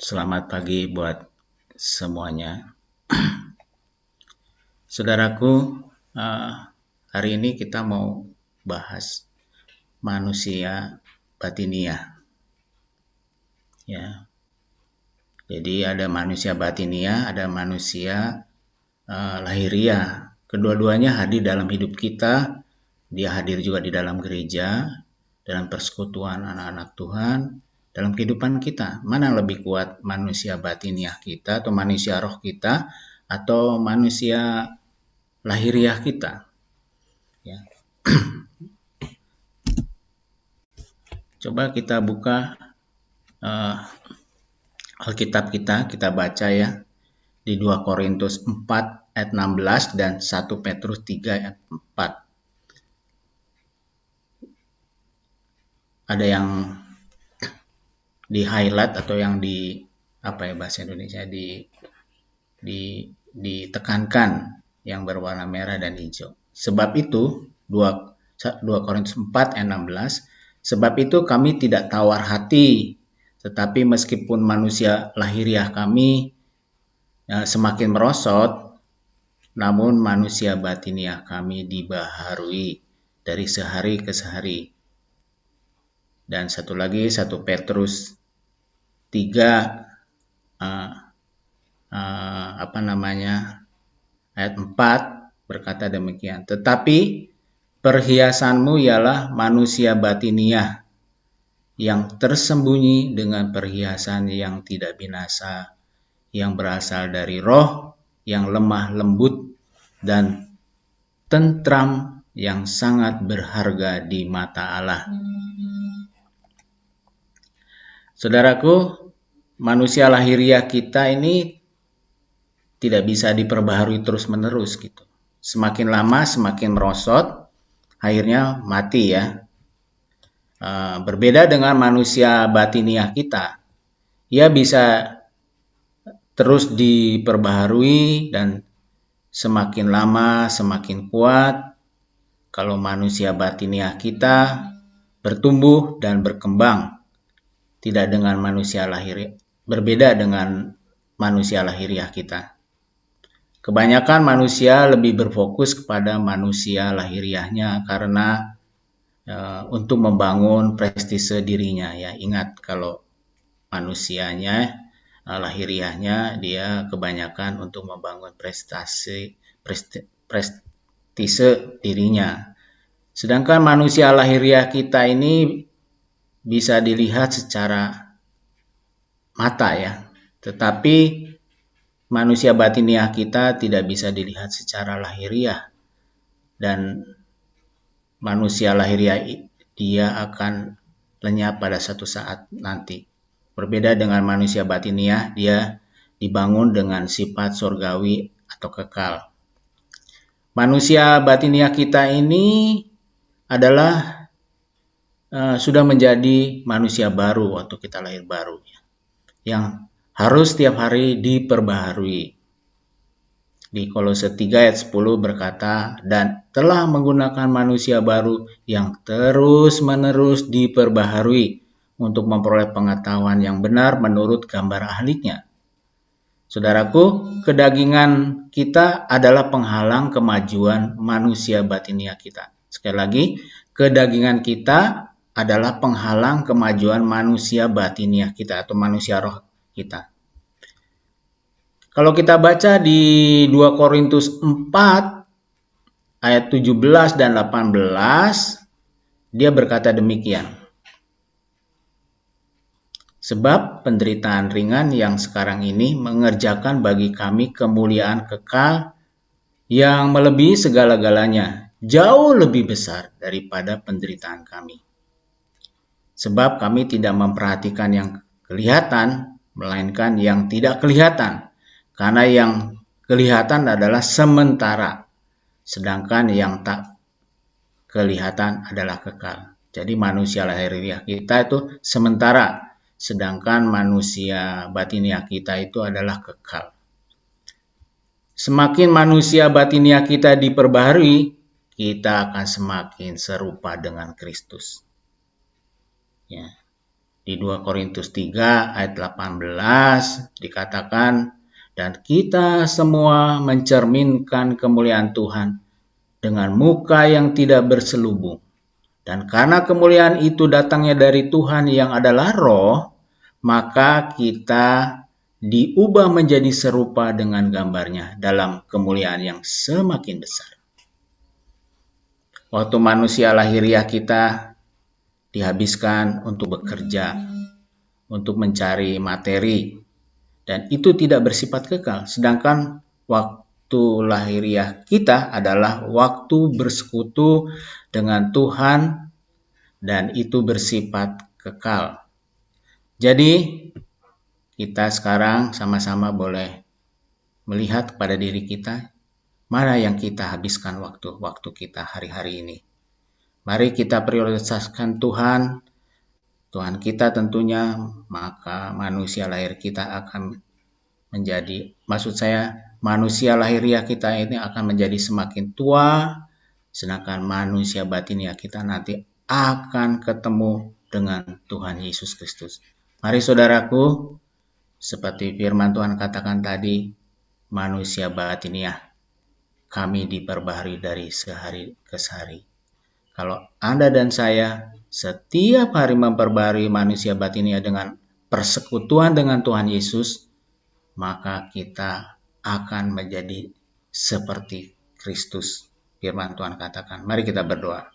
Selamat pagi buat semuanya. Saudaraku, hari ini kita mau bahas manusia batiniah. Ya. Jadi ada manusia batiniah, ada manusia lahiriah. Kedua-duanya hadir dalam hidup kita. Dia hadir juga di dalam gereja, dalam persekutuan anak-anak Tuhan, dalam kehidupan kita. Mana yang lebih kuat, manusia batiniah kita atau manusia roh kita, atau manusia lahiriah kita? Ya. Coba kita buka Alkitab kita baca ya, di 2 Korintus 4 ayat 16 dan 1 Petrus 3 ayat 4. Ada yang di highlight atau yang bahasa Indonesia ditekankan yang berwarna merah dan hijau. Sebab itu 2 Korintus 4 ayat 16, sebab itu kami tidak tawar hati, tetapi meskipun manusia lahiriah kami semakin merosot, namun manusia batiniah kami dibaharui dari sehari ke sehari. Dan satu lagi 1 Petrus 3 ayat 4 berkata demikian. Tetapi perhiasanmu ialah manusia batiniah yang tersembunyi dengan perhiasan yang tidak binasa, yang berasal dari roh yang lemah lembut dan tentram, yang sangat berharga di mata Allah. Saudaraku, manusia lahiriah kita ini tidak bisa diperbaharui terus-menerus gitu. Semakin lama semakin merosot, akhirnya mati ya. Berbeda dengan manusia batiniah kita, ia bisa terus diperbaharui dan semakin lama semakin kuat. Kalau manusia batiniah kita bertumbuh dan berkembang, tidak dengan manusia lahiriah, berbeda dengan manusia lahiriah kita. Kebanyakan manusia lebih berfokus kepada manusia lahiriahnya karena untuk membangun prestise dirinya ya. Ingat, kalau manusianya lahiriahnya dia kebanyakan untuk membangun prestise dirinya. Sedangkan manusia lahiriah kita ini bisa dilihat secara mata ya, tetapi manusia batiniah kita tidak bisa dilihat secara lahiriah. Dan manusia lahiriah dia akan lenyap pada satu saat nanti. Berbeda dengan manusia batiniah, dia dibangun dengan sifat surgawi atau kekal. Manusia batiniah kita ini adalah sudah menjadi manusia baru waktu kita lahir baru, yang harus setiap hari diperbaharui. Di Kolose 3 ayat 10 berkata, dan telah menggunakan manusia baru yang terus-menerus diperbaharui untuk memperoleh pengetahuan yang benar menurut gambar ahlinya. Saudaraku, kedagingan kita adalah penghalang kemajuan manusia batiniah kita. Sekali lagi, kedagingan kita adalah penghalang kemajuan manusia batiniah kita atau manusia roh kita. Kalau kita baca di 2 Korintus 4 ayat 17 dan 18, dia berkata demikian. Sebab penderitaan ringan yang sekarang ini mengerjakan bagi kami kemuliaan kekal yang melebihi segala-galanya, jauh lebih besar daripada penderitaan kami. Sebab kami tidak memperhatikan yang kelihatan, melainkan yang tidak kelihatan. Karena yang kelihatan adalah sementara, sedangkan yang tak kelihatan adalah kekal. Jadi manusia lahiriah kita itu sementara, sedangkan manusia batiniah kita itu adalah kekal. Semakin manusia batiniah kita diperbaharui, kita akan semakin serupa dengan Kristus. Ya. Di 2 Korintus 3 ayat 18 dikatakan, dan kita semua mencerminkan kemuliaan Tuhan dengan muka yang tidak berselubung. Dan karena kemuliaan itu datangnya dari Tuhan yang adalah Roh, maka kita diubah menjadi serupa dengan gambarnya dalam kemuliaan yang semakin besar. Waktu manusia lahiriah kita dihabiskan untuk bekerja, untuk mencari materi, dan itu tidak bersifat kekal. Sedangkan waktu lahiriah kita adalah waktu bersekutu dengan Tuhan, dan itu bersifat kekal. Jadi kita sekarang sama-sama boleh melihat kepada diri kita, mana yang kita habiskan waktu kita hari-hari ini. Mari kita prioritaskan Tuhan kita tentunya, maka manusia lahir kita akan menjadi, manusia lahiriah kita ini akan menjadi semakin tua, sedangkan manusia batiniah kita nanti akan ketemu dengan Tuhan Yesus Kristus. Mari saudaraku, seperti firman Tuhan katakan tadi, manusia batiniah kami diperbaharui dari sehari ke sehari. Kalau Anda dan saya setiap hari memperbaharui manusia batiniah dengan persekutuan dengan Tuhan Yesus, maka kita akan menjadi seperti Kristus. Firman Tuhan katakan, mari kita berdoa.